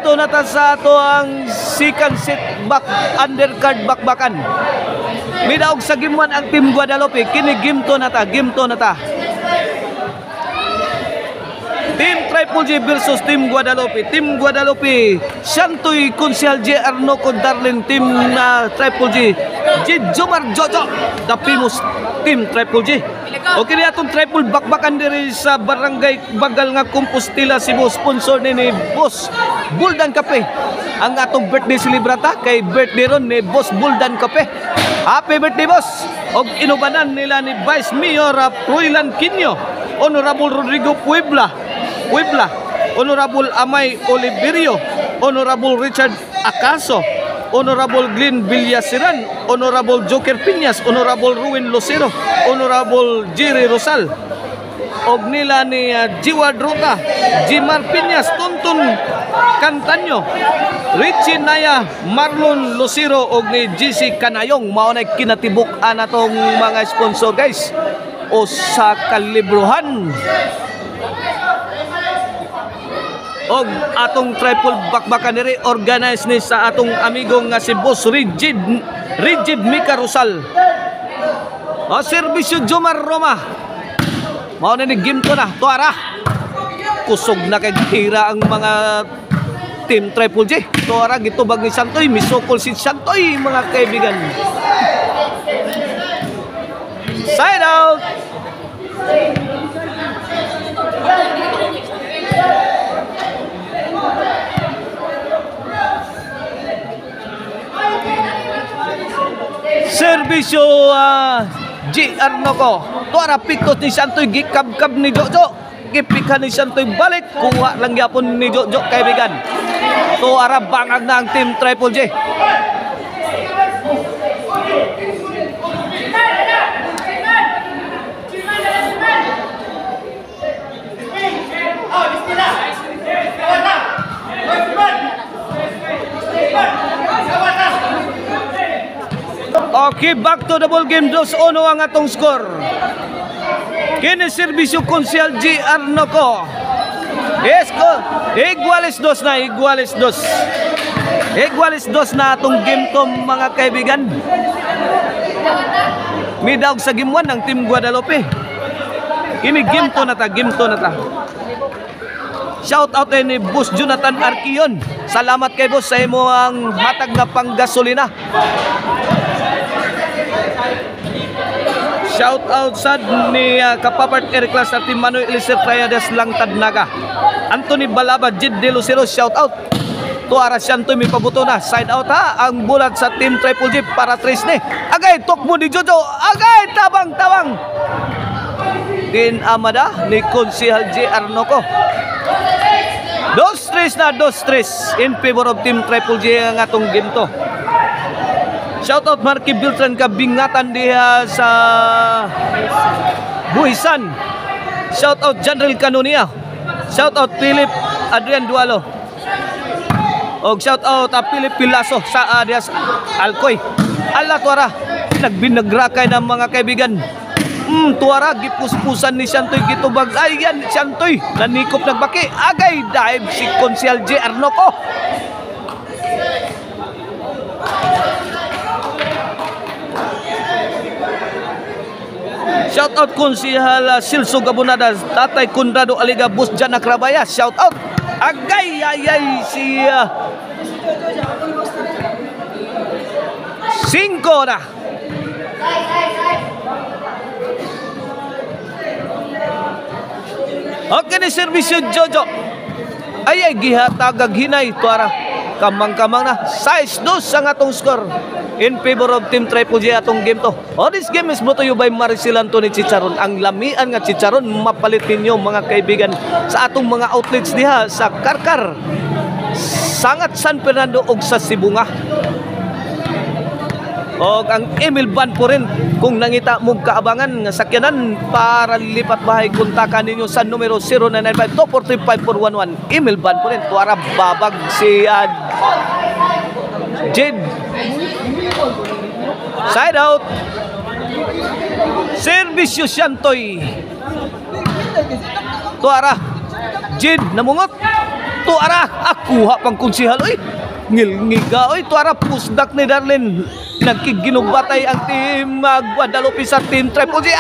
to na ta sa ato ang second set back undercard bakbakan. Midaog sa game 1 ang Team Guadalupe, kini game to na ta. Team Triple J versus Team Guadalupe. Team Guadalupe, Shantoy Consihal J. Arnoco Darling. Team Triple J, Jomar Jojo, the famous Team Triple J. Okay na itong triple bakbakan diri sa Barangay Bagal nga Compostela, Cebu. Sponsor ni Boss Buldan Kape. Ang atong birthday celebrata kay birthday ron ni Boss Buldan Kape. Happy birthday, boss! Og inubanan nila ni Vice Mayor Froilan Quino, Honorable Rodrigo Puebla, Honorable Amay Oliverio, Honorable Richard Acaso, Honorable Glenn Villasiran, Honorable Joker Piñas, Honorable Ruin Lucero, Honorable Jerry Rosal, og nila ni Jiwa Drota, Jimar Piñas, Tuntun Cantaño, Richie Naya, Marlon Lucero, og ni GC Canayong. Mao na kinatibuk-an atong mga sponsor, guys, o sa kalibruhan. Og atong triple bakbakan diri organize ni sa atong amigo nga si Boss Rigid Mika Rosal. O serbisyo Jomar Roma. Mao na ni game to na, tuara. Kusog na kay hira ang mga Team Triple J. Tuara gitubag ni Santoy, misukol si Santoy, mga kaibigan. Side out. Servisyo G. Arnoco. Tuara pikot ni Santoy, gikab-kab ni Jojo. Gipikan ni Santoy balik. Kuha lang yapon ni Jojo, kaibigan. Tuara bangag na ang Team Triple J. Okay, back to the ball game. 2-1 ang atong score. Kini serbisyo Consihal G. Arnoco. Yes, go. Iguales dos na atong game to, mga kaibigan. Midaog sa game 1 ng Team Guadalupe. Kini game to na ta. Shout out ni Boss Jonathan Arquion. Salamat kay boss sa imo ang hatag na panggasolina. Shout out sad ni Kapapart Eric Las at Manuel Eliser Trayades Langtad Naga. Anthony Balaba, Jid De Lucero, shout out. Tuara Shantoy, may pabuto na. Side out ha, ang bulat sa Team Triple J para trace ni. Agay, tukmo ni Jojo. Agay, tabang. Din Amada ni Consihal J. Arnoco. 2-3 na, 2-3 in favor of Team Triple J ang atong game to. Shoutout Marky Biltran kabingatan diha sa Buhisan. Shoutout General Canonia. Shoutout Philip Adrian Dualo. Og shoutout Philip Pilaso sa diha sa Alcoy. Alla tuara nagbinagrakay ng mga kaibigan. Tuara gipuspusan ni Shantoy gitubag. Ay yan Shantoy nanikop nagbaki. Agay dive si Consihal J. Arnoco. Shout out Consihal Silso Gabonada, Tatay Conrado Aliga, Bus Janak Rabaya. Shout out. Agay si 5 na. Okay ni servisyo Jojo. Ay gihatagag hinay tuara. Kamang-kamang na. 6-2 ang atong score in favor of Team Triple J atong game to. This game is brought to you by Maricel Anthony Chicharon. Ang lamian nga chicharon mapalit ninyo, mga kaibigan, sa atong mga outlets diha sa Karkar, Sangat San Fernando ug sa Sibunga. O ang email ban po rin kung nangita mong kaabangan nga sakyanan para lipat bahay, kontakan ninyo sa numero 0995-243-5411. Email ban po rin. Tuara babag si Jade. Side out. Servisyo Shantoy. Tuara Jade namungot. Tuara, akuha pang konsihal. Uy, ngilngiga. Uy, tuara pusdak ni Darlene. Nagkiginubatay ang team Guadalupe sa team Triple J.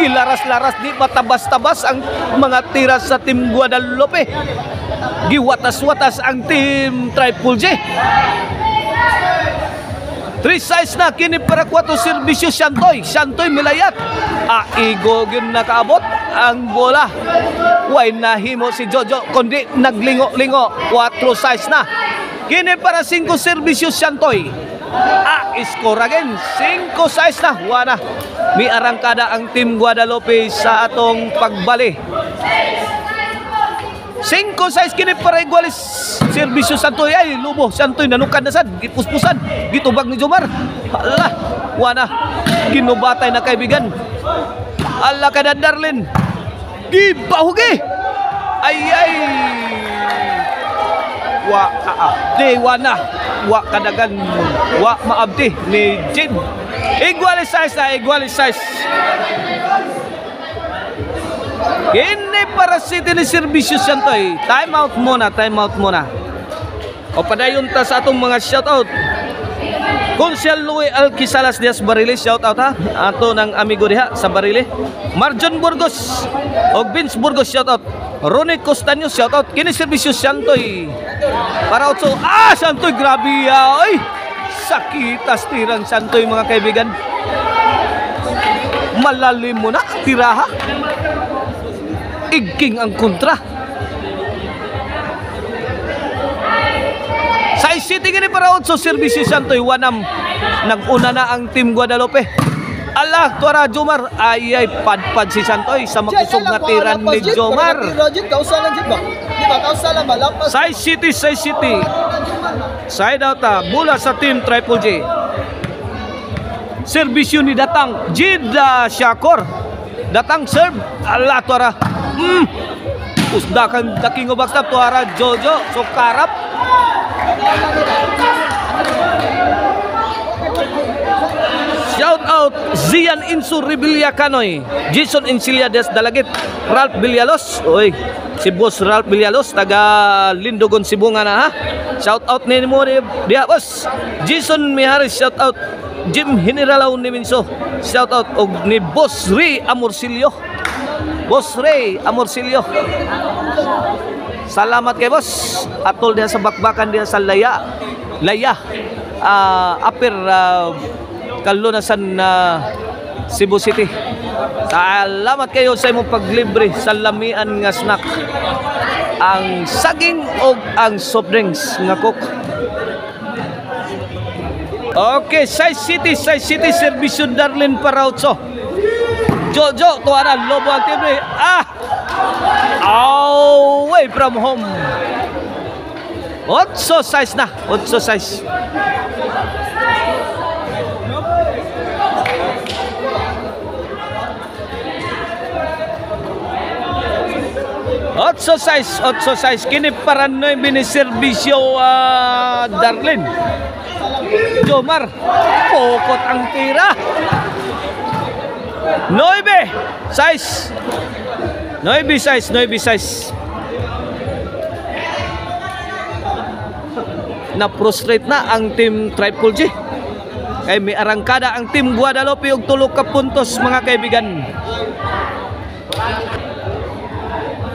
Gilaras-laras di matabas-tabas ang mga tira sa team Guadalupe. Giwatas-watas ang team Triple J. 3 size na kini para 4 serbisyo Shantoy milayat. Igo gyud nakaabot ang bola. Way nahimo si Jojo kundi naglingo-lingo. 4 size na. Kini para 5 serbisyo Shantoy. Score again. 5 size na. Wana. May arangkada ang team Guadalupe sa atong pagbali. 5 size kini para igualis serbisyo Santoy. Ay lubo Santoy nanukan na sad gipuspusan gitubag ni Jomar. Hala wana ginubatay na kaibigan. Ala kada Darlene gibahugi. Ay wana wa kadagan wa maabdi ni Jim. Igualis size. Ini para City ni serbisyo Santoy. Time out muna. O padayon ta sa atong mga shoutout. Consial Louie Alquisalas Diaz Barili, shoutout ha. Ato ng amigo diha sa Barili. Marjon Burgos o Vince Burgos, shoutout. Ronnie Costaño, shoutout. Kini serbisyo Santoy. Para otso. Santoy grabe ya. Oy, sakitas tirang Santoy mga kaibigan. Malalim mo na tiraha. Igking ang kontra. Sa City gini para 8 serbisyo Santoy. Wanam naguna na ang team Guadalupe. Ala tuara Jomar. Ay padpad si Santoy sa makusog nga tiran ni Jomar. Sa City. Side out mula sa team Triple J. Serbisyo ni Datang Jida Shakor. Datang serve. Ala tuara. Usdakan daking ngobakstap tuara Jojo Sokarap. Shout out Zian Insu Rebilla Canoy, Jason Enciliades Dalagit, Ralph Villalos. Oy, si Boss Ralph Villalos taga Lindogon Sibungan na ha. Shout out ni mo dia boss. Jason Miharis, shout out. Jim Generalaw ni Minso, shout out og ni Boss Ray Amorcillo. Salamat kay boss. Atol dia sa bakbakan dia sa Laya. Upper Kalunasan Cebu City. Salamat kayo sa imong paglibre sa lamian nga snack. Ang saging og ang soft drinks nga coke. Okay, Size City serbisyo Darlene Parautso. Jojo tuara lobo ang tibre. Away from home. 8 size na. 8 size. Otso size kini para 9 ni serbisyo Darlene. Jomar pokot ang tira. 9 size. Na-frustrate na ang team Triple J. Kay may arangkada ang team Guadalupe og 3 ka puntos mga kaibigan.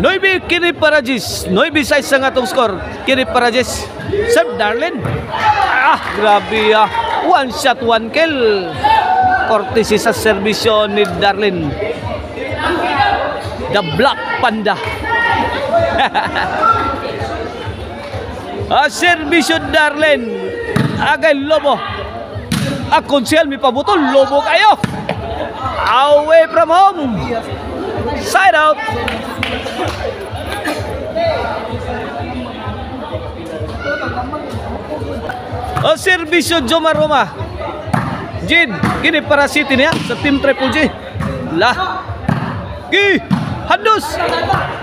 9 kini para Jis. 9 size ang atong score. Kini para Jis. Serve Darlene. Grabe one shot, one kill. Courtesy sa serbisyo ni Darlene. The Black Panda. Serbisyo Darlene. Agay lobo. Konsel mi pabutol. Lobo kayo. Away from home. Side out. Serbisyo Jomar Roma. Jid, kini para City niya sa team Triple J. Handus.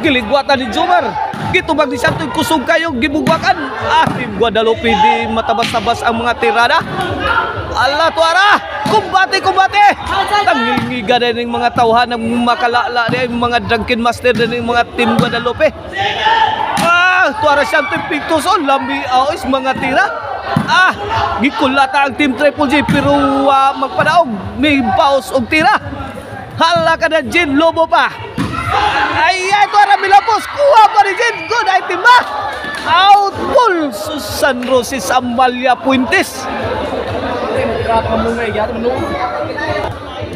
Giligwatan ni Jomar. Gitubag ni Santoy kusog kayo gibugwakan. Team Guadalupe di matabas-tabas ang mga tirada. Ala tuara. Kumbate. Tangilngiga din ng mga tauhan ng makalala din mga drunken master din ng mga team Guadalupe. tuara Santoy Pictus on lambi is mga tira. Gikulata ang Team Triple J pero magpadaog may paus og tira. Hala ka na Jin Lobo pa. Ay tuara Milapos kuha pa ni Jin. Good item ba? Out ball Susan Roses Amalia Puentes.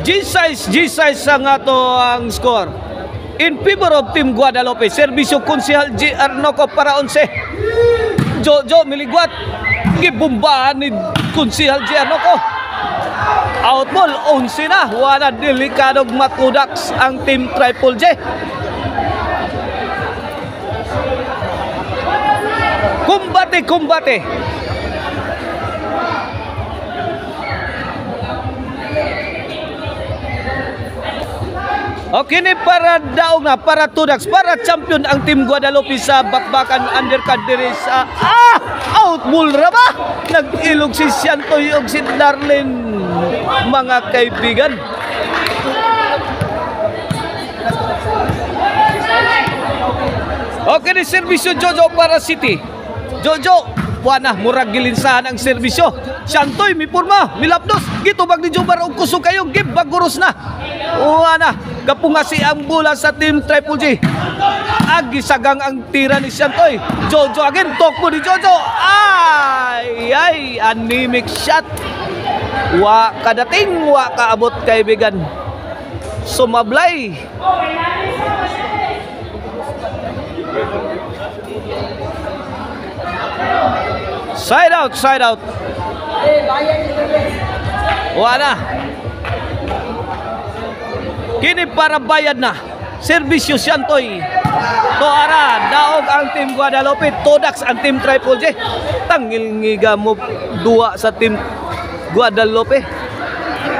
G-size ang ato ang score. In favor of Team Guadalupe. Serbisyo Konsehal G. Arnoco para 11. Jojo miligwat. Gibumbahan ni Konsehal G. Arnoco. Out ball 11 na. Wala delikadong matudaks ang Team Triple J. Kumbate. Okay ni para daog na, para tudaks, para champion ang Team Guadalupe sa bakbakan undercard diri sa out ball ra ba? Nag-ilog si Santoy og si Darlene mga kaibigan. Okay ni serbisyo Jojo para City. Jojo wana murag gilinsahan ang serbisyo. Santoy mipurma, milapdos, gitubag ni Jomar og kusog kayo, gibaguros na. Wana kapungasi ang bola sa Team Triple J. Agisagang ang tira ni Santoy. Jojo again, tokbo ni Jojo. Ay, anemic shot. Wa kadating, wa kaabot kaibigan. Sumablay. Side out. Wala. Kini para bayad na. Serbisyo Santoy. Tuara, daog ang Team Guadalupe, tudaks ang Team Triple J. Tangil ngiga mo duwa sa Team Guadalupe.